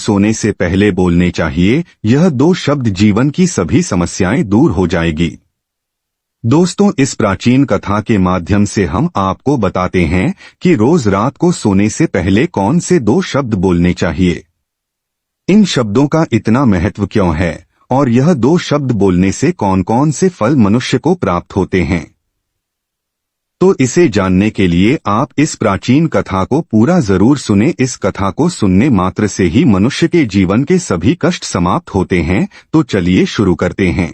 सोने से पहले बोलने चाहिए। यह 2 शब्द जीवन की सभी समस्याएं दूर हो जाएगी। दोस्तों, इस प्राचीन कथा के माध्यम से हम आपको बताते हैं कि रोज रात को सोने से पहले कौन से 2 शब्द बोलने चाहिए। इन शब्दों का इतना महत्व क्यों है और यह 2 शब्द बोलने से कौन कौन से फल मनुष्य को प्राप्त होते हैं, तो इसे जानने के लिए आप इस प्राचीन कथा को पूरा जरूर सुने। इस कथा को सुनने मात्र से ही मनुष्य के जीवन के सभी कष्ट समाप्त होते हैं। तो चलिए शुरू करते हैं।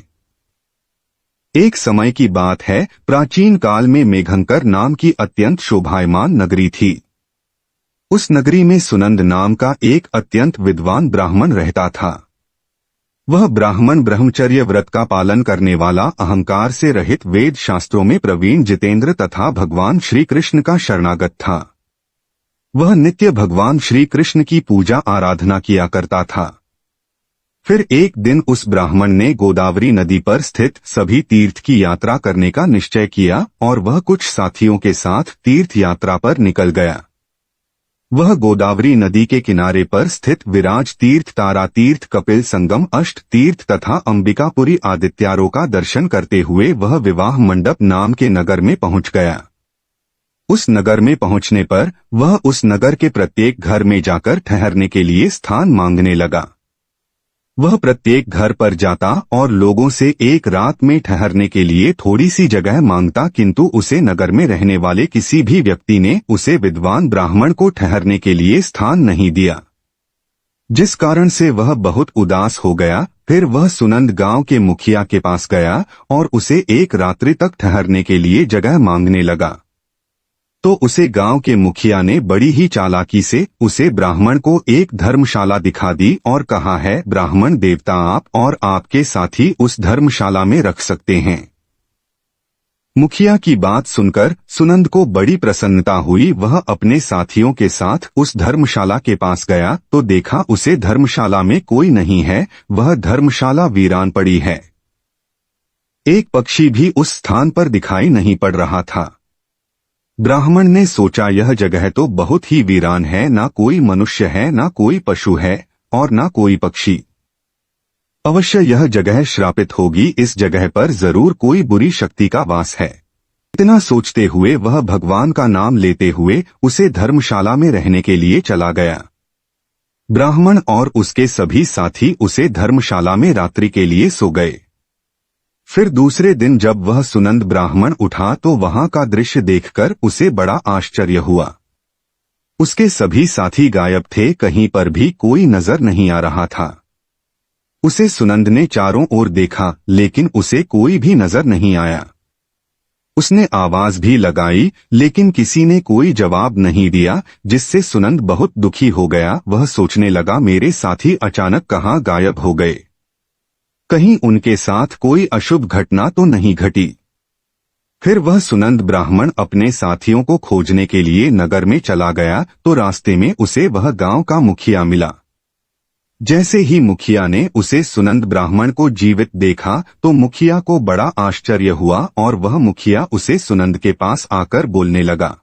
एक समय की बात है, प्राचीन काल में मेघंकर नाम की अत्यंत शोभायमान नगरी थी। उस नगरी में सुनंद नाम का एक अत्यंत विद्वान ब्राह्मण रहता था। वह ब्राह्मण ब्रह्मचर्य व्रत का पालन करने वाला, अहंकार से रहित, वेद शास्त्रों में प्रवीण, जितेंद्र तथा भगवान श्री कृष्ण का शरणागत था। वह नित्य भगवान श्री कृष्ण की पूजा आराधना किया करता था। फिर एक दिन उस ब्राह्मण ने गोदावरी नदी पर स्थित सभी तीर्थ की यात्रा करने का निश्चय किया और वह कुछ साथियों के साथ तीर्थ यात्रा पर निकल गया। वह गोदावरी नदी के किनारे पर स्थित विराज तीर्थ, तारा तीर्थ, कपिल संगम, अष्ट तीर्थ तथा अंबिकापुरी आदित्यारों का दर्शन करते हुए वह विवाह मंडप नाम के नगर में पहुंच गया। उस नगर में पहुंचने पर वह उस नगर के प्रत्येक घर में जाकर ठहरने के लिए स्थान मांगने लगा। वह प्रत्येक घर पर जाता और लोगों से एक रात में ठहरने के लिए थोड़ी सी जगह मांगता, किंतु उसे नगर में रहने वाले किसी भी व्यक्ति ने उसे विद्वान ब्राह्मण को ठहरने के लिए स्थान नहीं दिया, जिस कारण से वह बहुत उदास हो गया। फिर वह सुनंद गांव के मुखिया के पास गया और उसे एक रात्रि तक ठहरने के लिए जगह मांगने लगा। तो उसे गांव के मुखिया ने बड़ी ही चालाकी से उसे ब्राह्मण को एक धर्मशाला दिखा दी और कहा है, ब्राह्मण देवता आप और आपके साथी उस धर्मशाला में रख सकते हैं। मुखिया की बात सुनकर सुनंद को बड़ी प्रसन्नता हुई। वह अपने साथियों के साथ उस धर्मशाला के पास गया तो देखा उसे धर्मशाला में कोई नहीं है। वह धर्मशाला वीरान पड़ी है। एक पक्षी भी उस स्थान पर दिखाई नहीं पड़ रहा था। ब्राह्मण ने सोचा, यह जगह तो बहुत ही वीरान है, ना कोई मनुष्य है, ना कोई पशु है और ना कोई पक्षी। अवश्य यह जगह श्रापित होगी। इस जगह पर जरूर कोई बुरी शक्ति का वास है। इतना सोचते हुए वह भगवान का नाम लेते हुए उसे धर्मशाला में रहने के लिए चला गया। ब्राह्मण और उसके सभी साथी उसे धर्मशाला में रात्रि के लिए सो गए। फिर दूसरे दिन जब वह सुनंद ब्राह्मण उठा तो वहां का दृश्य देखकर उसे बड़ा आश्चर्य हुआ। उसके सभी साथी गायब थे, कहीं पर भी कोई नजर नहीं आ रहा था। उसे सुनंद ने चारों ओर देखा लेकिन उसे कोई भी नजर नहीं आया। उसने आवाज भी लगाई लेकिन किसी ने कोई जवाब नहीं दिया, जिससे सुनंद बहुत दुखी हो गया। वह सोचने लगा, मेरे साथी अचानक कहाँ गायब हो गए, कहीं उनके साथ कोई अशुभ घटना तो नहीं घटी। फिर वह सुनंद ब्राह्मण अपने साथियों को खोजने के लिए नगर में चला गया तो रास्ते में उसे वह गांव का मुखिया मिला। जैसे ही मुखिया ने उसे सुनंद ब्राह्मण को जीवित देखा तो मुखिया को बड़ा आश्चर्य हुआ और वह मुखिया उसे सुनंद के पास आकर बोलने लगा,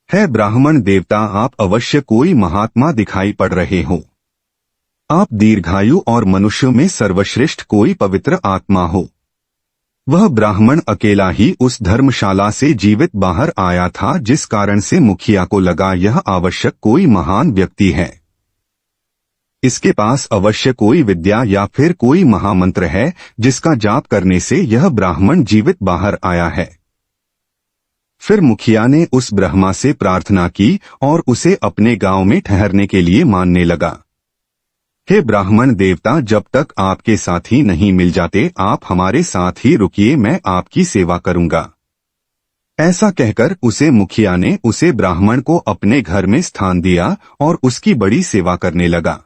है ब्राह्मण देवता, आप अवश्य कोई महात्मा दिखाई पड़ रहे हो। आप दीर्घायु और मनुष्यों में सर्वश्रेष्ठ कोई पवित्र आत्मा हो। वह ब्राह्मण अकेला ही उस धर्मशाला से जीवित बाहर आया था, जिस कारण से मुखिया को लगा यह आवश्यक कोई महान व्यक्ति है। इसके पास अवश्य कोई विद्या या फिर कोई महामंत्र है जिसका जाप करने से यह ब्राह्मण जीवित बाहर आया है। फिर मुखिया ने उस ब्रह्मा से प्रार्थना की और उसे अपने गांव में ठहरने के लिए मानने लगा। हे ब्राह्मण देवता, जब तक आपके साथी नहीं मिल जाते आप हमारे साथ ही रुकिए, मैं आपकी सेवा करूंगा। ऐसा कहकर उसे मुखिया ने उसे ब्राह्मण को अपने घर में स्थान दिया और उसकी बड़ी सेवा करने लगा।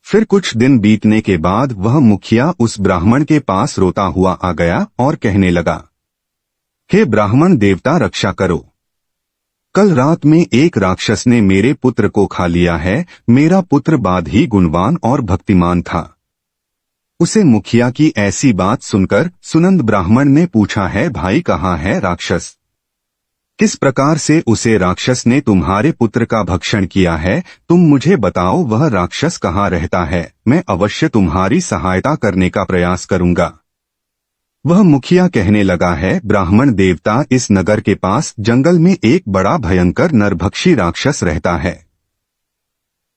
फिर कुछ दिन बीतने के बाद वह मुखिया उस ब्राह्मण के पास रोता हुआ आ गया और कहने लगा, हे ब्राह्मण देवता, रक्षा करो। कल रात में एक राक्षस ने मेरे पुत्र को खा लिया है। मेरा पुत्र बाद ही गुणवान और भक्तिमान था। उसे मुखिया की ऐसी बात सुनकर सुनंद ब्राह्मण ने पूछा, है भाई, कहाँ है राक्षस? किस प्रकार से उसे राक्षस ने तुम्हारे पुत्र का भक्षण किया है, तुम मुझे बताओ। वह राक्षस कहाँ रहता है, मैं अवश्य तुम्हारी सहायता करने का प्रयास करूंगा। वह मुखिया कहने लगा है, ब्राह्मण देवता, इस नगर के पास जंगल में एक बड़ा भयंकर नरभक्षी राक्षस रहता है।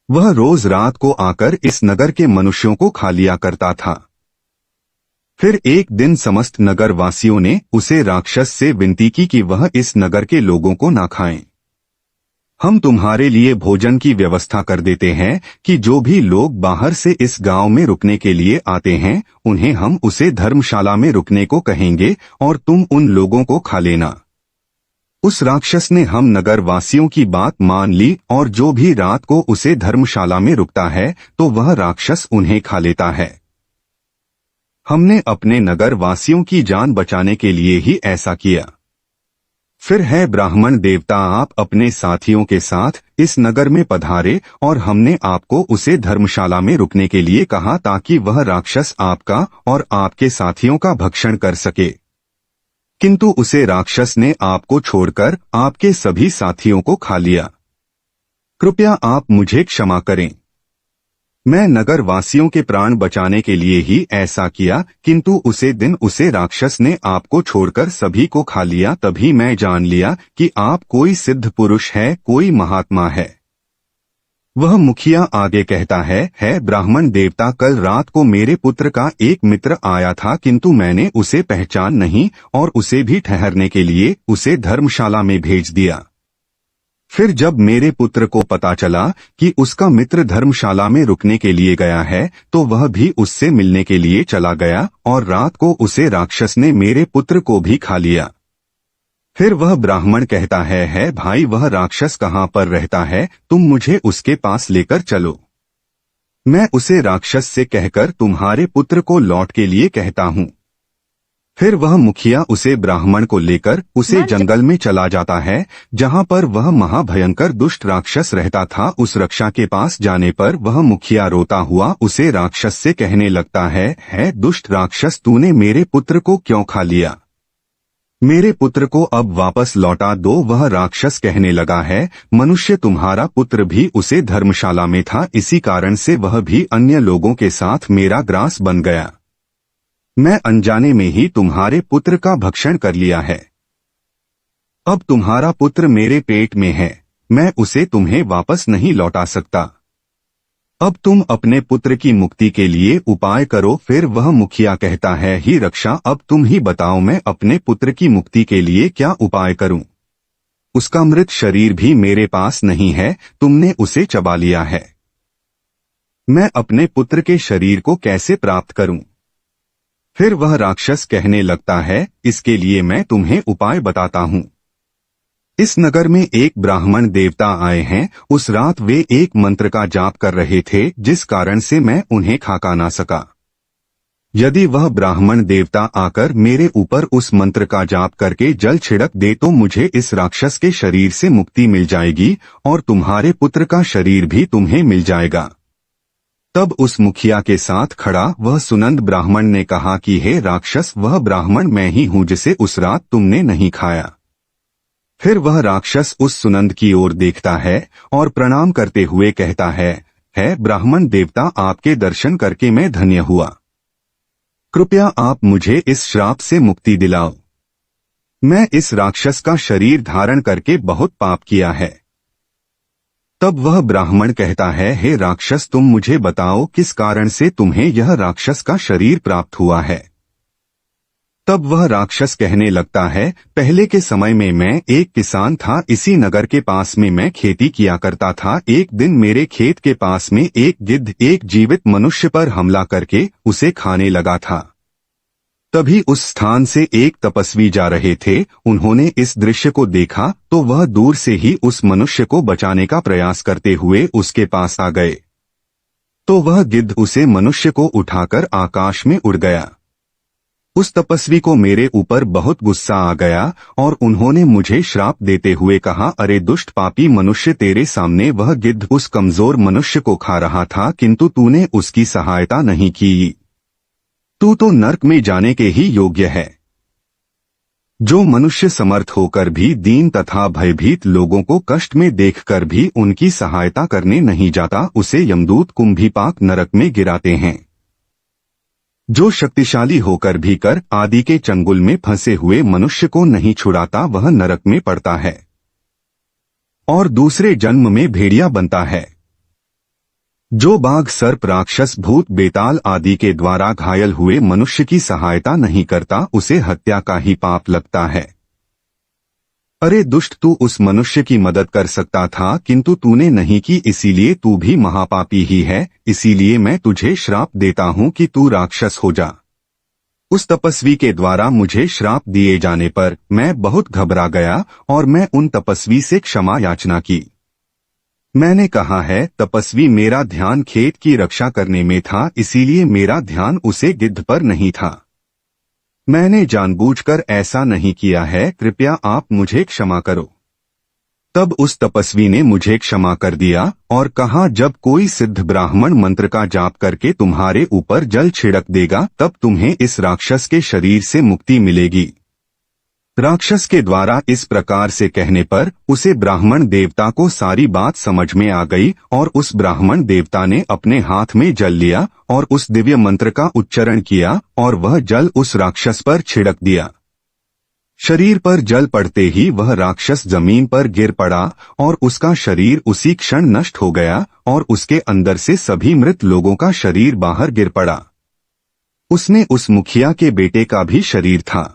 वह रोज रात को आकर इस नगर के मनुष्यों को खा लिया करता था। फिर एक दिन समस्त नगर वासियों ने उसे राक्षस से विनती की कि वह इस नगर के लोगों को ना खाएं। हम तुम्हारे लिए भोजन की व्यवस्था कर देते हैं कि जो भी लोग बाहर से इस गांव में रुकने के लिए आते हैं उन्हें हम उसे धर्मशाला में रुकने को कहेंगे और तुम उन लोगों को खा लेना। उस राक्षस ने हम नगर वासियों की बात मान ली और जो भी रात को उसे धर्मशाला में रुकता है तो वह राक्षस उन्हें खा लेता है। हमने अपने नगर वासियों की जान बचाने के लिए ही ऐसा किया। फिर है ब्राह्मण देवता, आप अपने साथियों के साथ इस नगर में पधारे और हमने आपको उसे धर्मशाला में रुकने के लिए कहा ताकि वह राक्षस आपका और आपके साथियों का भक्षण कर सके, किंतु उसे राक्षस ने आपको छोड़कर आपके सभी साथियों को खा लिया। कृपया आप मुझे क्षमा करें। मैं नगर वासियों के प्राण बचाने के लिए ही ऐसा किया, किंतु उसे दिन उसे राक्षस ने आपको छोड़कर सभी को खा लिया। तभी मैं जान लिया कि आप कोई सिद्ध पुरुष है, कोई महात्मा है। वह मुखिया आगे कहता है ब्राह्मण देवता, कल रात को मेरे पुत्र का एक मित्र आया था, किंतु मैंने उसे पहचान नहीं और उसे भी ठहरने के लिए उसे धर्मशाला में भेज दिया। फिर जब मेरे पुत्र को पता चला कि उसका मित्र धर्मशाला में रुकने के लिए गया है तो वह भी उससे मिलने के लिए चला गया और रात को उसे राक्षस ने मेरे पुत्र को भी खा लिया। फिर वह ब्राह्मण कहता है भाई, वह राक्षस कहाँ पर रहता है, तुम मुझे उसके पास लेकर चलो। मैं उसे राक्षस से कहकर तुम्हारे पुत्र को लौट के लिए कहता हूँ। फिर वह मुखिया उसे ब्राह्मण को लेकर उसे जंगल में चला जाता है जहाँ पर वह महाभयंकर दुष्ट राक्षस रहता था। उस रक्षा के पास जाने पर वह मुखिया रोता हुआ उसे राक्षस से कहने लगता है दुष्ट राक्षस, तूने मेरे पुत्र को क्यों खा लिया? मेरे पुत्र को अब वापस लौटा दो। वह राक्षस कहने लगा है, मनुष्य, तुम्हारा पुत्र भी उसे धर्मशाला में था, इसी कारण से वह भी अन्य लोगों के साथ मेरा ग्रास बन गया। मैं अनजाने में ही तुम्हारे पुत्र का भक्षण कर लिया है। अब तुम्हारा पुत्र मेरे पेट में है, मैं उसे तुम्हें वापस नहीं लौटा सकता। अब तुम अपने पुत्र की मुक्ति के लिए उपाय करो। फिर वह मुखिया कहता है, ही रक्षा, अब तुम ही बताओ मैं अपने पुत्र की मुक्ति के लिए क्या उपाय करूं? उसका मृत शरीर भी मेरे पास नहीं है, तुमने उसे चबा लिया है। मैं अपने पुत्र के शरीर को कैसे प्राप्त करूं? फिर वह राक्षस कहने लगता है, इसके लिए मैं तुम्हें उपाय बताता हूं। इस नगर में एक ब्राह्मण देवता आए हैं। उस रात वे एक मंत्र का जाप कर रहे थे, जिस कारण से मैं उन्हें खा ना सका। यदि वह ब्राह्मण देवता आकर मेरे ऊपर उस मंत्र का जाप करके जल छिड़क दे तो मुझे इस राक्षस के शरीर से मुक्ति मिल जाएगी और तुम्हारे पुत्र का शरीर भी तुम्हें मिल जाएगा। तब उस मुखिया के साथ खड़ा वह सुनंद ब्राह्मण ने कहा कि हे राक्षस, वह ब्राह्मण मैं ही हूँ जिसे उस रात तुमने नहीं खाया। फिर वह राक्षस उस सुनंद की ओर देखता है और प्रणाम करते हुए कहता है ब्राह्मण देवता, आपके दर्शन करके मैं धन्य हुआ। कृपया आप मुझे इस श्राप से मुक्ति दिलाओ। मैं इस राक्षस का शरीर धारण करके बहुत पाप किया है। तब वह ब्राह्मण कहता है, हे राक्षस, तुम मुझे बताओ किस कारण से तुम्हें यह राक्षस का शरीर प्राप्त हुआ है? तब वह राक्षस कहने लगता है, पहले के समय में मैं एक किसान था, इसी नगर के पास में मैं खेती किया करता था। एक दिन मेरे खेत के पास में एक गिद्ध एक जीवित मनुष्य पर हमला करके उसे खाने लगा था। तभी उस स्थान से एक तपस्वी जा रहे थे। उन्होंने इस दृश्य को देखा तो वह दूर से ही उस मनुष्य को बचाने का प्रयास करते हुए उसके पास आ गए। तो वह गिद्ध उसे मनुष्य को उठाकर आकाश में उड़ गया। उस तपस्वी को मेरे ऊपर बहुत गुस्सा आ गया और उन्होंने मुझे श्राप देते हुए कहा, अरे दुष्ट पापी मनुष्य, तेरे सामने वह गिद्ध उस कमजोर मनुष्य को खा रहा था, किंतु तूने उसकी सहायता नहीं की। तू तो नर्क में जाने के ही योग्य है। जो मनुष्य समर्थ होकर भी दीन तथा भयभीत लोगों को कष्ट में देखकर भी उनकी सहायता करने नहीं जाता, उसे यमदूत कुंभीपाक नरक में गिराते हैं। जो शक्तिशाली होकर भी कर आदि के चंगुल में फंसे हुए मनुष्य को नहीं छुड़ाता, वह नरक में पड़ता है और दूसरे जन्म में भेड़िया बनता है। जो बाघ, सर्प, राक्षस, भूत, बेताल आदि के द्वारा घायल हुए मनुष्य की सहायता नहीं करता, उसे हत्या का ही पाप लगता है। अरे दुष्ट, तू उस मनुष्य की मदद कर सकता था, किंतु तूने नहीं की, इसीलिए तू भी महापापी ही है। इसीलिए मैं तुझे श्राप देता हूँ कि तू राक्षस हो जा। उस तपस्वी के द्वारा मुझे श्राप दिए जाने पर मैं बहुत घबरा गया और मैं उन तपस्वी से क्षमा याचना की। मैंने कहा है, तपस्वी, मेरा ध्यान खेत की रक्षा करने में था, इसीलिए मेरा ध्यान उसे गिद्ध पर नहीं था। मैंने जानबूझकर ऐसा नहीं किया है, कृपया आप मुझे क्षमा करो। तब उस तपस्वी ने मुझे क्षमा कर दिया और कहा, जब कोई सिद्ध ब्राह्मण मंत्र का जाप करके तुम्हारे ऊपर जल छिड़क देगा, तब तुम्हें इस राक्षस के शरीर से मुक्ति मिलेगी। राक्षस के द्वारा इस प्रकार से कहने पर उसे ब्राह्मण देवता को सारी बात समझ में आ गई और उस ब्राह्मण देवता ने अपने हाथ में जल लिया और उस दिव्य मंत्र का उच्चारण किया और वह जल उस राक्षस पर छिड़क दिया। शरीर पर जल पड़ते ही वह राक्षस जमीन पर गिर पड़ा और उसका शरीर उसी क्षण नष्ट हो गया और उसके अंदर से सभी मृत लोगों का शरीर बाहर गिर पड़ा। उसने उस मुखिया के बेटे का भी शरीर था।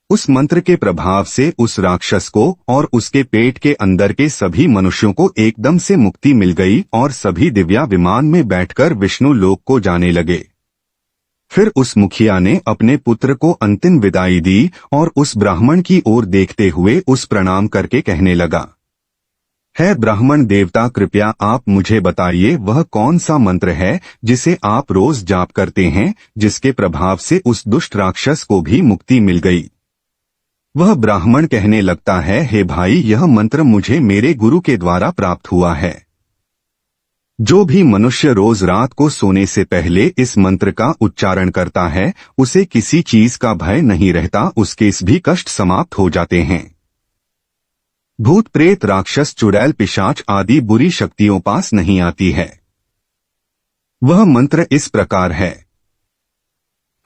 उस मंत्र के प्रभाव से उस राक्षस को और उसके पेट के अंदर के सभी मनुष्यों को एकदम से मुक्ति मिल गई और सभी दिव्या विमान में बैठकर विष्णु लोक को जाने लगे। फिर उस मुखिया ने अपने पुत्र को अंतिम विदाई दी और उस ब्राह्मण की ओर देखते हुए उस प्रणाम करके कहने लगा, है ब्राह्मण देवता, कृपया आप मुझे बताइए वह कौन सा मंत्र है जिसे आप रोज जाप करते हैं, जिसके प्रभाव से उस दुष्ट राक्षस को भी मुक्ति मिल गई। वह ब्राह्मण कहने लगता है, हे भाई, यह मंत्र मुझे मेरे गुरु के द्वारा प्राप्त हुआ है। जो भी मनुष्य रोज रात को सोने से पहले इस मंत्र का उच्चारण करता है, उसे किसी चीज का भय नहीं रहता, उसके भी कष्ट समाप्त हो जाते हैं। भूत, प्रेत, राक्षस, चुड़ैल, पिशाच आदि बुरी शक्तियों पास नहीं आती है। वह मंत्र इस प्रकार है,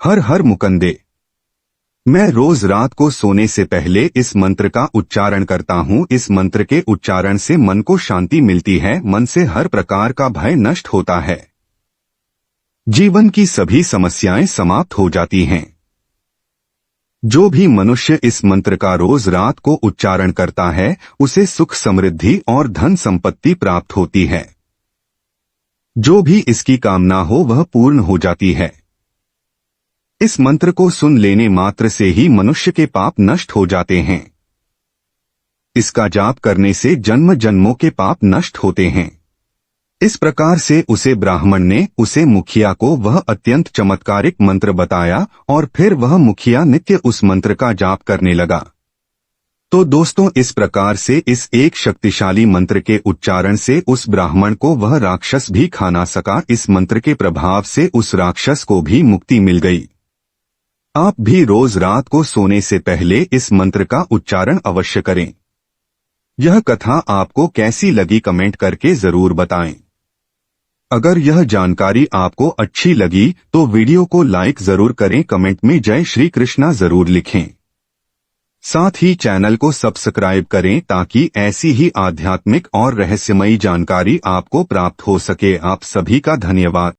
हर हर मुकंदे। मैं रोज रात को सोने से पहले इस मंत्र का उच्चारण करता हूँ। इस मंत्र के उच्चारण से मन को शांति मिलती है, मन से हर प्रकार का भय नष्ट होता है, जीवन की सभी समस्याएं समाप्त हो जाती हैं। जो भी मनुष्य इस मंत्र का रोज रात को उच्चारण करता है, उसे सुख, समृद्धि और धन संपत्ति प्राप्त होती है। जो भी इसकी कामना हो वह पूर्ण हो जाती है। इस मंत्र को सुन लेने मात्र से ही मनुष्य के पाप नष्ट हो जाते हैं। इसका जाप करने से जन्म जन्मों के पाप नष्ट होते हैं। इस प्रकार से उसे ब्राह्मण ने उसे मुखिया को वह अत्यंत चमत्कारिक मंत्र बताया और फिर वह मुखिया नित्य उस मंत्र का जाप करने लगा। तो दोस्तों, इस प्रकार से इस एक शक्तिशाली मंत्र के उच्चारण से उस ब्राह्मण को वह राक्षस भी खा ना सका। इस मंत्र के प्रभाव से उस राक्षस को भी मुक्ति मिल गई। आप भी रोज रात को सोने से पहले इस मंत्र का उच्चारण अवश्य करें। यह कथा आपको कैसी लगी कमेंट करके जरूर बताएं। अगर यह जानकारी आपको अच्छी लगी तो वीडियो को लाइक जरूर करें, कमेंट में जय श्री कृष्णा जरूर लिखें। साथ ही चैनल को सब्सक्राइब करें ताकि ऐसी ही आध्यात्मिक और रहस्यमयी जानकारी आपको प्राप्त हो सके। आप सभी का धन्यवाद।